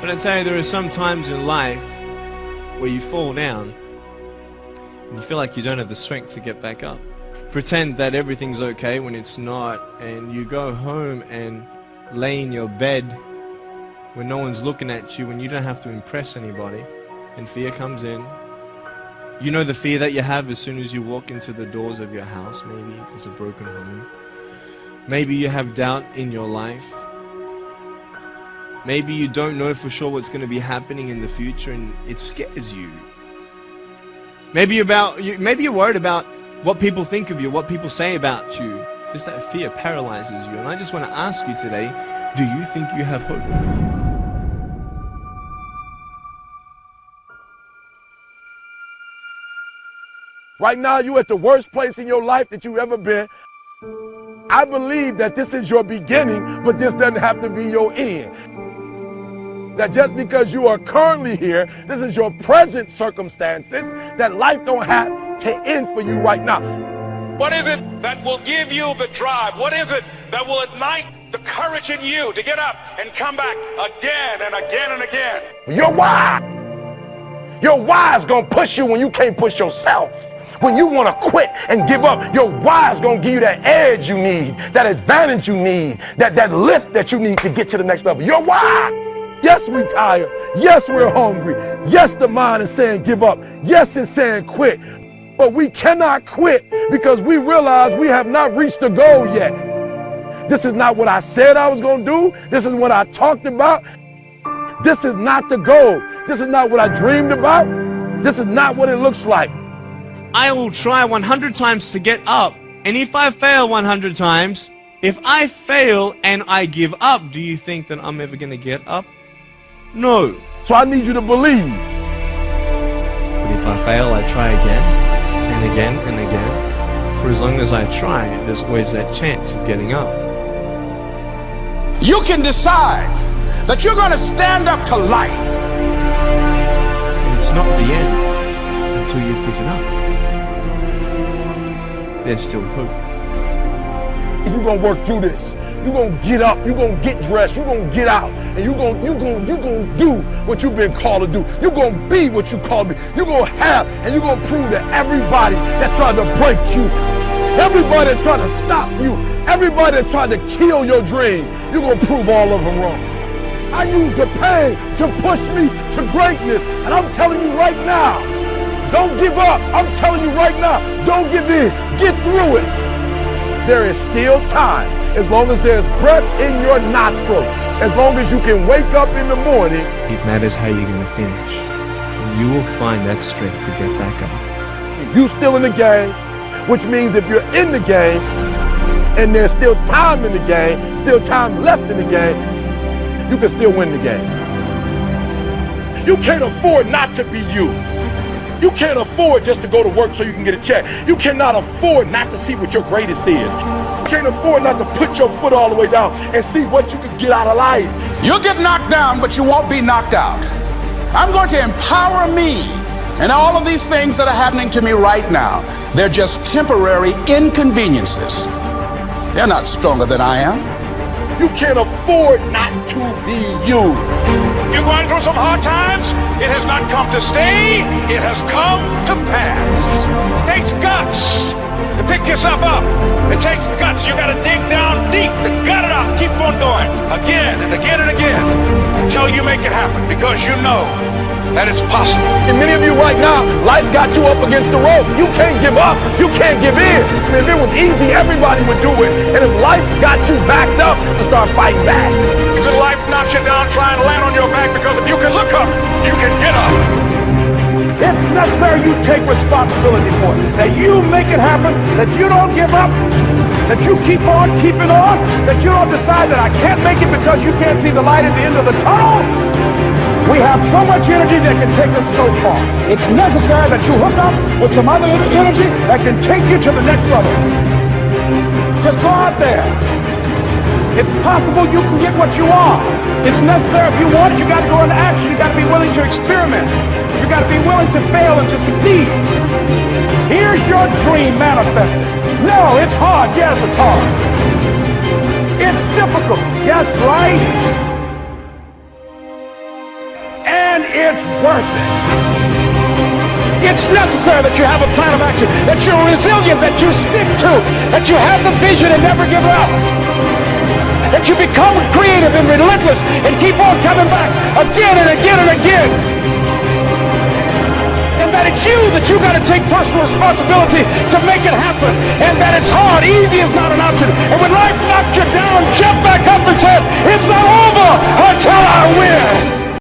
But I tell you, there are some times in life where you fall down and you feel like you don't have the strength to get back up. Pretend that everything's okay when it's not, and you go home and lay in your bed when no one's looking at you and you don't have to impress anybody, and fear comes in. You know the fear that you have as soon as you walk into the doors of your house. Maybe there's a broken home. Maybe you have doubt in your life. Maybe you don't know for sure what's going to be happening in the future and it scares you. Maybe you're worried about what people think of you, what people say about you. Just that fear paralyzes you. And I just want to ask you today, do you think you have hope? Right now, you're at the worst place in your life that you've ever been. I believe that this is your beginning, but this doesn't have to be your end. That just because you are currently here, this is your present circumstances, that life don't have to end for you right now. What is it that will give you the drive? What is it that will ignite the courage in you to get up and come back again and again and again? Your why. Your why is gonna push you when you can't push yourself. When you want to quit and give up, your why is going to give you that edge you need, that advantage you need, that lift that you need to get to the next level. Your why. Yes, we're tired. Yes, we're hungry. Yes, the mind is saying give up. Yes, it's saying quit. But we cannot quit because we realize we have not reached the goal yet. This is not what I said I was going to do. This is what I talked about. This is not the goal. This is not what I dreamed about. This is not what it looks like. I will try 100 times to get up, and if I fail 100 times, if I fail and I give up, do you think that I'm ever going to get up? No. So I need you to believe. But if I fail, I try again, and again, and again. For as long as I try, there's always that chance of getting up. You can decide that you're going to stand up to life. And it's not the end until you've given up. There's still hope. You're going to work through this. You're going to get up. You're going to get dressed. You're going to get out. And you're going to do what you've been called to do. You're going to be what you called to be. You're going to have, and you're going to prove to everybody that tried to break you, everybody that tried to stop you, everybody that tried to kill your dream, you're going to prove all of them wrong. I use the pain to push me to greatness. And I'm telling you right now, don't give up. I'm telling you right now, don't give in. Get through it. There is still time. As long as there's breath in your nostrils, as long as you can wake up in the morning. It matters how you're going to finish. And you will find that strength to get back up. You still in the game, which means if you're in the game and there's still time in the game, still time left in the game, you can still win the game. You can't afford not to be you. You can't afford just to go to work so you can get a check. You cannot afford not to see what your greatest is. You can't afford not to put your foot all the way down and see what you can get out of life. You'll get knocked down, but you won't be knocked out. I'm going to empower me. And all of these things that are happening to me right now, they're just temporary inconveniences. They're not stronger than I am. You can't afford not to be you. You're going through some hard times. It has not come to stay. It has come to pass. It takes guts to pick yourself up. It takes guts. You got to dig down deep to gut it out. Keep on going again and again and again until you make it happen, because you know that it's possible. And many of you right now, life's got you up against the rope. You can't give up. You can't give in. And if it was easy, everybody would do it. And if life's got you backed up, to start fighting back. So life knocks you down, try and land on your back, because if you can look up, you can get up. It's necessary you take responsibility for it. That you make it happen, that you don't give up, that you keep on keeping on, that you don't decide that I can't make it because you can't see the light at the end of the tunnel. We have so much energy that can take us so far. It's necessary that you hook up with some other energy that can take you to the next level. Just go out there. It's possible you can get what you want. It's necessary if you want it, you got to go into action. You got to be willing to experiment. You got to be willing to fail and to succeed. Here's your dream manifested. No, it's hard. Yes, it's hard. It's difficult. Yes, right? then it's worth it. It's necessary that you have a plan of action, that you're resilient, that you stick to, that you have the vision and never give up, that you become creative and relentless and keep on coming back again and again and again. And that it's you that you got to take personal responsibility to make it happen. And that it's hard. Easy is not an option. And when life knocks you down, jump back up and say, it's not over until I win.